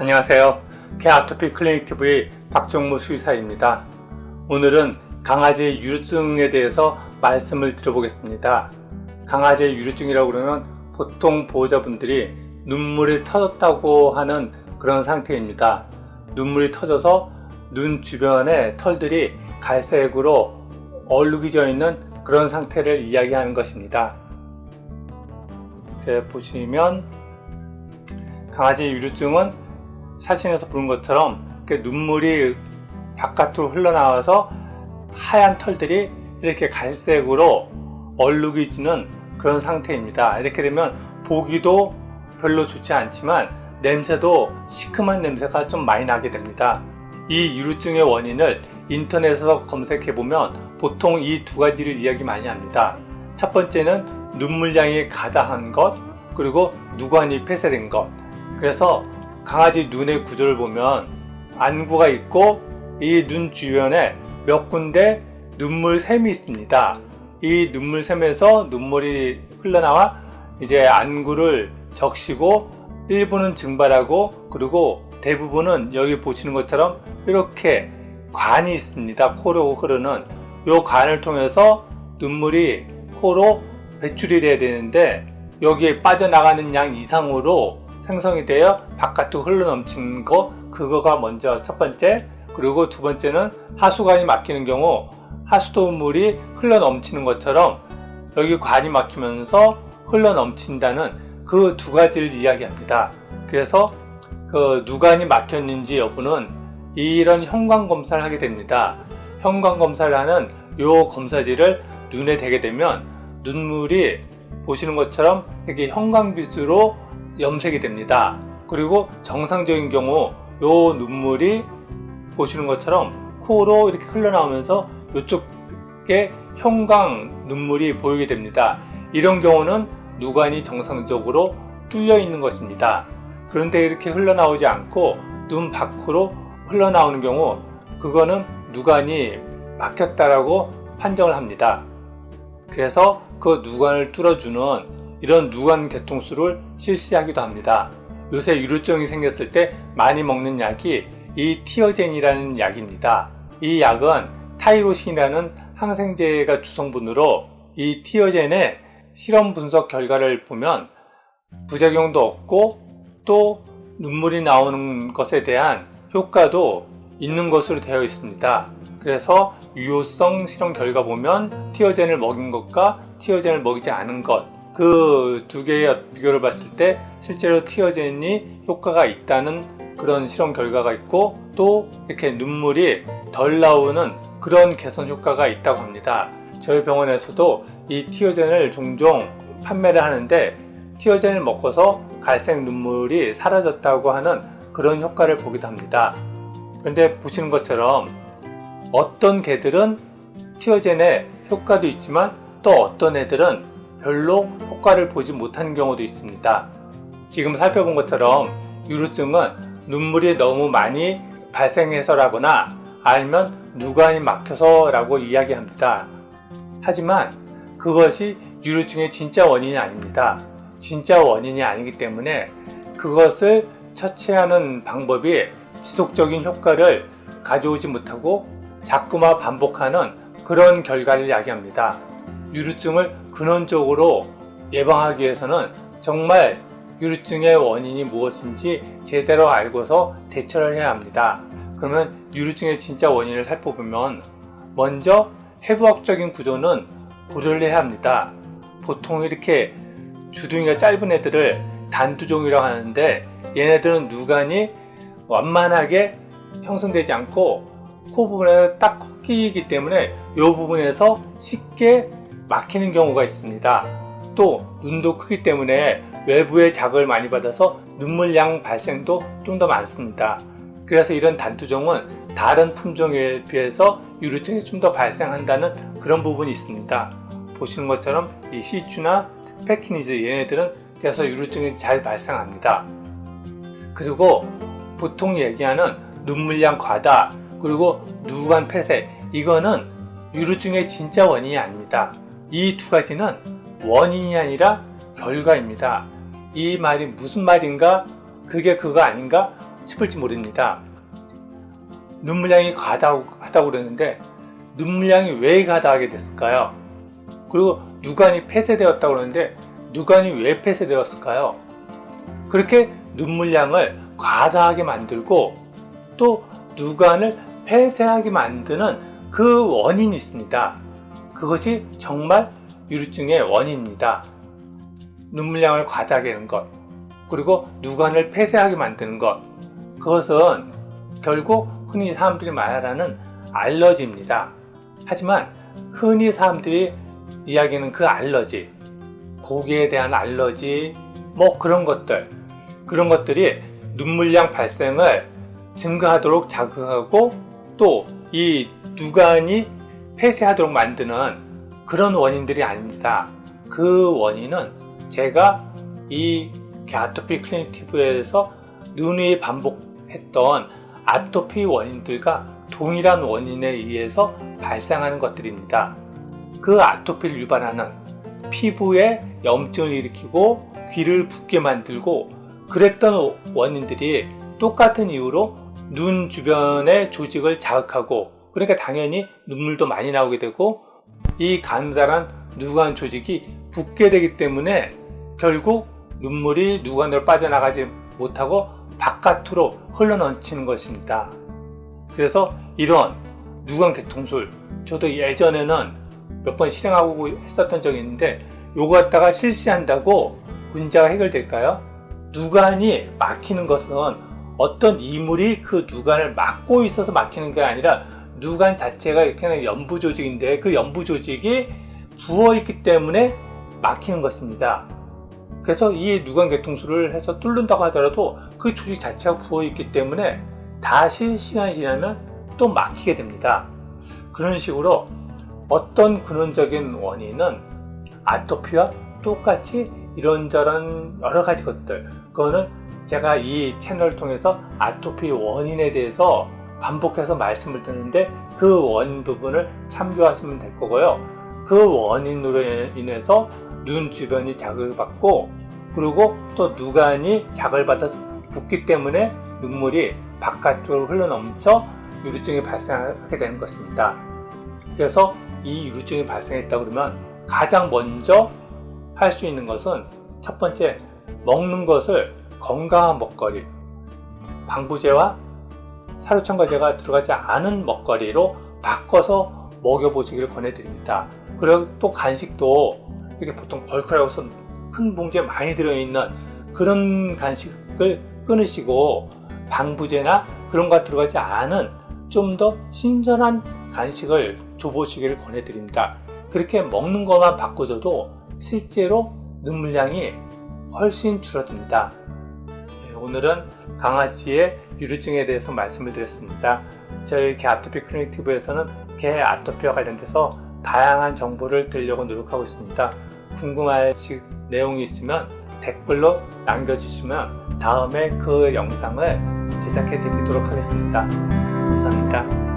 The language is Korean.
안녕하세요. 개아토피 클리닉TV 박종무 수의사입니다. 오늘은 강아지의 유루증에 대해서 말씀을 드려보겠습니다. 강아지의 유루증이라고 그러면 보통 보호자분들이 눈물이 터졌다고 하는 그런 상태입니다. 눈물이 터져서 눈 주변에 털들이 갈색으로 얼룩이져 있는 그런 상태를 이야기하는 것입니다. 이렇게 보시면 강아지의 유루증은 사진에서 보는 것처럼 이렇게 눈물이 바깥으로 흘러나와서 하얀 털들이 이렇게 갈색으로 얼룩이 지는 그런 상태입니다. 이렇게 되면 보기도 별로 좋지 않지만 냄새도 시큼한 냄새가 좀 많이 나게 됩니다. 이 유루증의 원인을 인터넷에서 검색해보면 보통 이 두 가지를 이야기 많이 합니다. 첫 번째는 눈물량이 가다한 것, 그리고 누관이 폐쇄된 것. 그래서 강아지 눈의 구조를 보면 안구가 있고 이 눈 주변에 몇 군데 눈물샘이 있습니다. 이 눈물샘에서 눈물이 흘러나와 이제 안구를 적시고 일부는 증발하고, 그리고 대부분은 여기 보시는 것처럼 이렇게 관이 있습니다. 코로 흐르는 이 관을 통해서 눈물이 코로 배출이 돼야 되는데 여기에 빠져나가는 양 이상으로 생성이 되어 바깥으로 흘러넘치는 거, 그거가 먼저 첫 번째. 그리고 두 번째는 하수관이 막히는 경우 하수도물이 흘러넘치는 것처럼 여기 관이 막히면서 흘러넘친다는 그 두 가지를 이야기합니다. 그래서 그 누관이 막혔는지 여부는 이런 형광 검사를 하게 됩니다. 형광 검사를 하는 요 검사지를 눈에 대게 되면 눈물이 보시는 것처럼 이렇게 형광빛으로 염색이 됩니다. 그리고 정상적인 경우 요 눈물이 보시는 것처럼 코로 이렇게 흘러나오면서 이쪽에 형광 눈물이 보이게 됩니다. 이런 경우는 누관이 정상적으로 뚫려 있는 것입니다. 그런데 이렇게 흘러나오지 않고 눈 밖으로 흘러나오는 경우 그거는 누관이 막혔다라고 판정을 합니다. 그래서 그 누관을 뚫어주는 이런 누관 개통술을 실시하기도 합니다. 요새 유루증이 생겼을 때 많이 먹는 약이 이 티어젠이라는 약입니다. 이 약은 타이로신이라는 항생제가 주성분으로 이 티어젠의 실험 분석 결과를 보면 부작용도 없고 또 눈물이 나오는 것에 대한 효과도 있는 것으로 되어 있습니다. 그래서 유효성 실험 결과 보면 티어젠을 먹인 것과 티어젠을 먹이지 않은 것, 그 두 개의 비교를 봤을 때 실제로 티어젠이 효과가 있다는 그런 실험 결과가 있고, 또 이렇게 눈물이 덜 나오는 그런 개선 효과가 있다고 합니다. 저희 병원에서도 이 티어젠을 종종 판매를 하는데 티어젠을 먹고서 갈색 눈물이 사라졌다고 하는 그런 효과를 보기도 합니다. 그런데 보시는 것처럼 어떤 개들은 티어젠의 효과도 있지만 또 어떤 애들은 별로 효과를 보지 못하는 경우도 있습니다. 지금 살펴본 것처럼 유루증은 눈물이 너무 많이 발생해서라거나 아니면 누관이 막혀서라고 이야기합니다. 하지만 그것이 유루증의 진짜 원인이 아닙니다. 진짜 원인이 아니기 때문에 그것을 처치하는 방법이 지속적인 효과를 가져오지 못하고 자꾸만 반복하는 그런 결과를 이야기합니다. 유루증을 근원적으로 예방하기 위해서는 정말 유루증의 원인이 무엇인지 제대로 알고서 대처를 해야 합니다. 그러면 유루증의 진짜 원인을 살펴보면 먼저 해부학적인 구조는 고려를 해야 합니다. 보통 이렇게 주둥이가 짧은 애들을 단두종이라고 하는데 얘네들은 누관이 완만하게 형성되지 않고 코 부분에 딱 끼이기 때문에 이 부분에서 쉽게 막히는 경우가 있습니다. 또 눈도 크기 때문에 외부의 자극을 많이 받아서 눈물량 발생도 좀 더 많습니다. 그래서 이런 단두종은 다른 품종에 비해서 유루증이 좀 더 발생한다는 그런 부분이 있습니다. 보시는 것처럼 이 시추나 페키니즈 얘네들은 그래서 유루증이 잘 발생합니다. 그리고 보통 얘기하는 눈물량 과다, 그리고 누관 폐쇄, 이거는 유루증의 진짜 원인이 아닙니다. 이 두 가지는 원인이 아니라 결과입니다. 이 말이 무슨 말인가? 그게 그거 아닌가? 싶을지 모릅니다. 눈물량이 과다하다고 그러는데 눈물량이 왜 과다하게 됐을까요? 그리고 누관이 폐쇄되었다고 그러는데 누관이 왜 폐쇄되었을까요? 그렇게 눈물량을 과다하게 만들고 또 누관을 폐쇄하게 만드는 그 원인이 있습니다. 그것이 정말 유루증의 원인입니다. 눈물량을 과다하게 하는 것, 그리고 누관을 폐쇄하게 만드는 것, 그것은 결국 흔히 사람들이 말하는 알러지입니다. 하지만 흔히 사람들이 이야기하는 그 알러지, 고기에 대한 알러지, 그런 것들이 눈물량 발생을 증가하도록 자극하고 또 이 누관이 폐쇄하도록 만드는 그런 원인들이 아닙니다. 그 원인은 제가 이 아토피 클리닉 TV에서 누누이 반복했던 아토피 원인들과 동일한 원인에 의해서 발생하는 것들입니다. 그 아토피를 유발하는 피부에 염증을 일으키고 귀를 붓게 만들고 그랬던 원인들이 똑같은 이유로 눈 주변의 조직을 자극하고, 그러니까 당연히 눈물도 많이 나오게 되고 이 가느다란 누관 조직이 붓게 되기 때문에 결국 눈물이 누관으로 빠져나가지 못하고 바깥으로 흘러넘치는 것입니다. 그래서 이런 누관 개통술, 저도 예전에는 몇 번 실행하고 했었던 적이 있는데 요거 갖다가 실시한다고 문제가 해결될까요? 누관이 막히는 것은 어떤 이물이 그 누관을 막고 있어서 막히는 게 아니라 누관 자체가 이렇게 연부 조직인데 그 연부 조직이 부어있기 때문에 막히는 것입니다. 그래서 이 누관 개통술을 해서 뚫는다고 하더라도 그 조직 자체가 부어있기 때문에 다시 시간이 지나면 또 막히게 됩니다. 그런 식으로 어떤 근원적인 원인은 아토피와 똑같이 이런저런 여러 가지 것들, 그거는 제가 이 채널을 통해서 아토피 원인에 대해서 반복해서 말씀을 드리는데 그 원인 부분을 참조하시면 될 거고요. 그 원인으로 인해서 눈 주변이 자극을 받고 그리고 또 누관이 자극을 받아서 붓기 때문에 눈물이 바깥으로 흘러넘쳐 유루증이 발생하게 되는 것입니다. 그래서 이 유루증이 발생했다 그러면 가장 먼저 할 수 있는 것은 첫 번째, 먹는 것을 건강한 먹거리, 방부제와 사료첨가제가 들어가지 않은 먹거리로 바꿔서 먹여보시기를 권해드립니다. 그리고 또 간식도 이렇게 보통 벌크라고 해서 큰 봉지에 많이 들어있는 그런 간식을 끊으시고 방부제나 그런 거 들어가지 않은 좀 더 신선한 간식을 줘보시기를 권해드립니다. 그렇게 먹는 것만 바꿔줘도 실제로 눈물량이 훨씬 줄어듭니다. 오늘은 강아지의 유루증에 대해서 말씀을 드렸습니다. 저희 개 아토피 클리닉 TV에서는 개 아토피와 관련돼서 다양한 정보를 드리려고 노력하고 있습니다. 궁금하신 내용이 있으면 댓글로 남겨주시면 다음에 그 영상을 제작해 드리도록 하겠습니다. 감사합니다.